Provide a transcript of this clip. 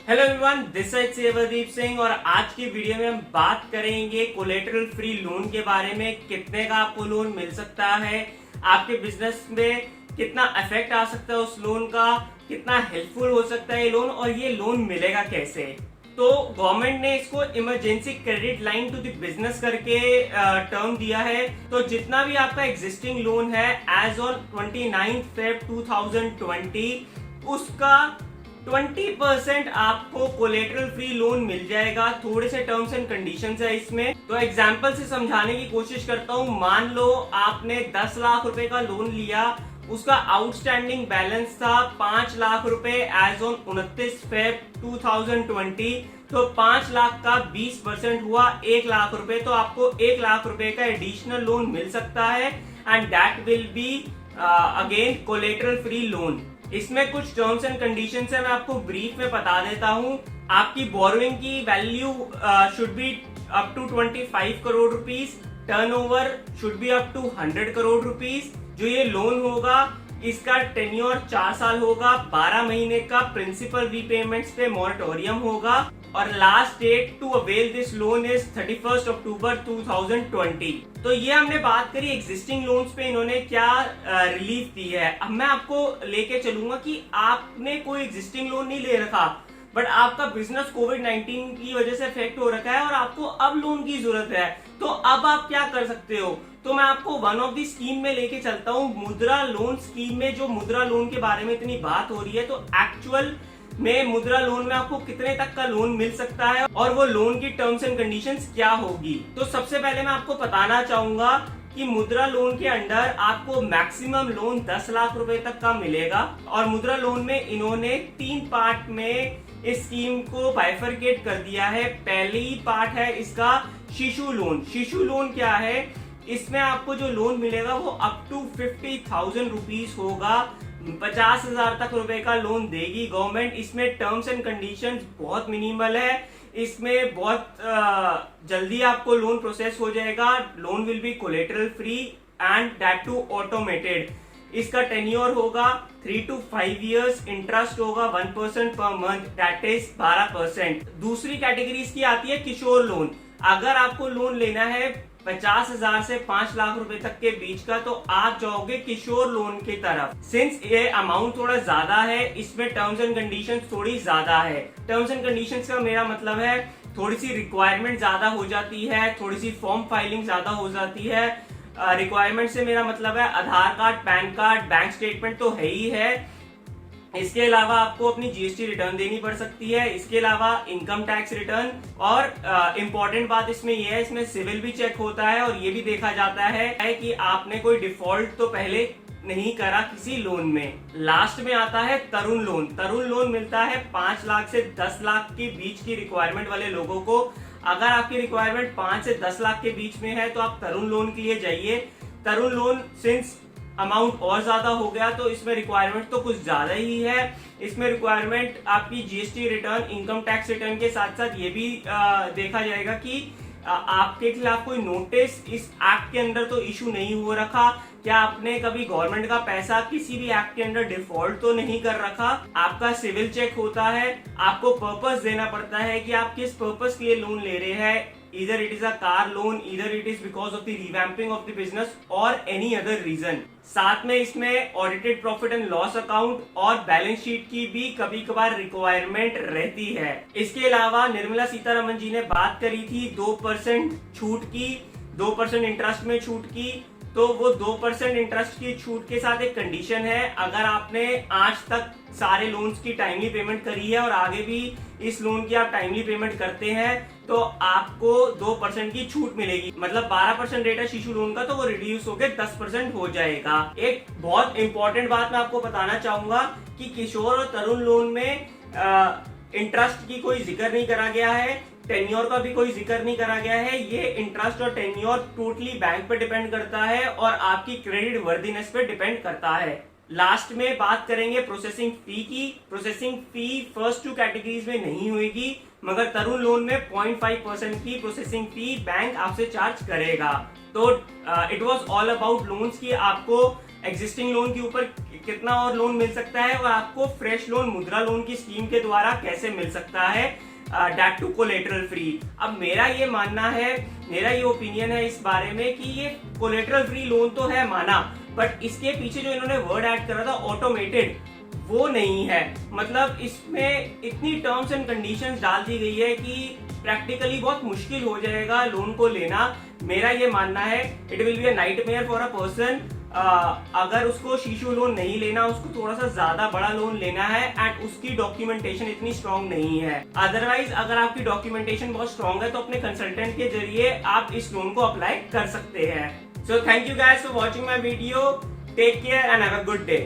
Hello everyone, this side Sevardeep Singh और आज की वीडियो में हम बात करेंगे कोलेटरल फ्री लोन के बारे में। कितने का आपको लोन मिल सकता है, आपके बिजनेस में कितना इफेक्ट आ सकता है उस लोन का, कितना हेल्पफुल हो सकता है ये लोन और ये लोन मिलेगा कैसे। तो गवर्नमेंट ने इसको emergency credit line to the business करके टर्म दिया है। तो जितना भी आपका एग्जिस्टिंग लोन है एज ऑन 29 फेब 2020 उसका 20% आपको कोलेटरल फ्री लोन मिल जाएगा। थोड़े से टर्म्स एंड कंडीशंस है इसमें, तो एग्जांपल से समझाने की कोशिश करता हूं। मान लो आपने 10 लाख रुपए का लोन लिया, उसका आउटस्टैंडिंग बैलेंस था 5 लाख रुपए एज ऑन 29 फेब 2020। तो 5 लाख का 20% हुआ 1 लाख रुपए। तो आपको 1 लाख रुपए का एडिशनल लोन मिल सकता है and that will be again collateral free loan. इसमें कुछ टर्म्स एंड कंडीशंस है, मैं आपको ब्रीफ में बता देता हूं। आपकी बोरोइंग की value should be up to 25 crore rupees, turnover should be up to 100 crore rupees. जो ये लोन होगा इसका टेन्योर 4 साल होगा, 12 महीने का प्रिंसिपल रीपेमेंट्स पे मॉरेटोरियम होगा और last date to avail this loan is 31 October 2020। तो ये हमने बात करी एग्जिस्टिंग लोन्स पे इन्होंने क्या रिलीफ दी है। अब मैं आपको लेके चलूंगा कि आपने कोई एग्जिस्टिंग लोन नहीं ले रखा बट आपका बिजनेस कोविड-19 की वजह से इफेक्ट हो रखा है और आपको अब लोन की जरूरत है। तो अब आप क्या कर सकते हो, तो मैं आपको वन ऑफ दी स्कीम में लेके चलता हूँ, मुद्रा लोन स्कीम में। जो मुद्रा लोन के बारे में इतनी बात हो रही है, तो एक्चुअल में मुद्रा लोन में आपको कितने तक का लोन मिल सकता है और वो लोन की टर्म्स एंड कंडीशंस क्या होगी। तो सबसे पहले मैं आपको बताना चाहूंगा कि मुद्रा लोन के अंडर आपको मैक्सिमम लोन 10 लाख रुपए तक का मिलेगा और मुद्रा लोन में इन्होंने 3 पार्ट में इस स्कीम को बाइफरकेट कर दिया है। पहली पार्ट है इसका शिशु लोन। शिशु लोन क्या है, इसमें आपको जो लोन मिलेगा वो अप टू 50,000 रुपीज होगा। 50,000 तक रुपए का लोन देगी गवर्नमेंट। इसमें टर्म्स एंड कंडीशंस बहुत मिनिमल है, इसमें बहुत जल्दी आपको लोन प्रोसेस हो जाएगा। Loan will be collateral free and that too automated. इसका टेन्योर होगा 3 to 5 years, इंटरेस्ट होगा 1% पर मंथ, दैट इज 12%। दूसरी कैटेगरी इसकी आती है किशोर लोन। अगर आपको लोन लेना है 50,000 से 5 लाख रुपए तक के बीच का, तो आप जाओगे किशोर लोन की तरफ। सिंस ये अमाउंट थोड़ा ज्यादा है, इसमें टर्म्स एंड कंडीशंस थोड़ी ज्यादा है। टर्म्स एंड कंडीशंस का मेरा मतलब है थोड़ी सी रिक्वायरमेंट ज्यादा हो जाती है, थोड़ी सी फॉर्म फाइलिंग ज्यादा हो जाती है। रिक्वायरमेंट से मेरा मतलब है Aadhaar card, PAN card, bank statement तो है ही है। इसके अलावा आपको अपनी जीएसटी रिटर्न देनी पड़ सकती है। इसके अलावा इनकम टैक्स रिटर्न और इम्पोर्टेंट बात इसमें यह है, इसमें सिविल भी चेक होता है और ये भी देखा जाता है कि आपने कोई डिफॉल्ट तो पहले नहीं करा किसी लोन में। लास्ट में आता है तरुण लोन। तरुण लोन मिलता है 5 लाख से 10 लाख के बीच की रिक्वायरमेंट वाले लोगों को। अगर आपकी रिक्वायरमेंट 5 से 10 लाख के बीच में है तो आप तरुण लोन के लिए जाइए। तरुण लोन सिंस अमाउंट और ज्यादा हो गया तो इसमें रिक्वायरमेंट तो कुछ ज्यादा ही है। इसमें रिक्वायरमेंट आपकी GST return, income tax return के साथ साथ ये भी देखा जाएगा कि आपके खिलाफ कोई नोटिस इस एक्ट के अंदर तो इशू नहीं हो रखा, क्या आपने कभी गवर्नमेंट का पैसा किसी भी एक्ट के अंदर डिफॉल्ट तो नहीं कर रखा। आपका सिविल चेक होता है, आपको पर्पस देना पड़ता है कि आप किस पर्पस के लिए लोन ले रहे हैं। Either it is a car loan, either it is because of the revamping of the business or any other reason। साथ में इसमें audited profit and loss account और बैलेंस शीट की भी कभी कभार रिक्वायरमेंट रहती है। इसके अलावा निर्मला सीतारमन जी ने बात करी थी 2% छूट की, 2% इंटरेस्ट में छूट की। तो वो 2% इंटरेस्ट की छूट के साथ एक कंडीशन है, अगर आपने आज तक सारे लोन्स की टाइमली पेमेंट करी है और आगे भी इस लोन की आप टाइमली पेमेंट करते हैं तो आपको 2% की छूट मिलेगी। मतलब 12% रेट है शिशु लोन का, तो वो रिड्यूस होकर 10% हो जाएगा। एक बहुत इंपॉर्टेंट बात मैं आपको बताना चाहूंगा कि किशोर और तरुण लोन में इंटरेस्ट की कोई जिक्र नहीं करा गया है, टेन्योर का भी कोई जिक्र नहीं करा गया है। ये इंटरेस्ट और टेन्योर टोटली बैंक पे डिपेंड करता है और आपकी क्रेडिट वर्दीनेस पे डिपेंड करता है। लास्ट में बात करेंगे प्रोसेसिंग फी की। प्रोसेसिंग फी फर्स्ट 2 कैटेगरीज में नहीं होगी, मगर तरुण लोन में 0.5% की प्रोसेसिंग फी बैंक आपसे चार्ज करेगा। तो it was all about loans की आपको एग्जिस्टिंग लोन के ऊपर कितना और लोन मिल सकता है और आपको फ्रेश लोन मुद्रा लोन की स्कीम के द्वारा कैसे मिल सकता है, डेट टू कोलेटरल फ्री। अब मेरा ये मानना है, मेरा ये ओपिनियन है इस बारे में कि ये कोलेटरल फ्री लोन तो है माना, बट इसके पीछे जो इन्होंने वर्ड ऐड करा था ऑटोमेटेड, वो नहीं है। मतलब इसमें इतनी टर्म्स एंड कंडीशंस डाल दी गई है कि प्रैक्टिकली बहुत मुश्किल हो जाएगा लोन को लेना। मेरा ये मानना है it will be a nightmare for a person. अगर उसको शिशु लोन नहीं लेना, उसको थोड़ा सा ज्यादा बड़ा लोन लेना है एंड उसकी डॉक्यूमेंटेशन इतनी स्ट्रांग नहीं है। अदरवाइज अगर आपकी डॉक्यूमेंटेशन बहुत स्ट्रांग है तो अपने कंसल्टेंट के जरिए आप इस लोन को अप्लाई कर सकते हैं। So thank you guys for watching my video, take care and have a good day.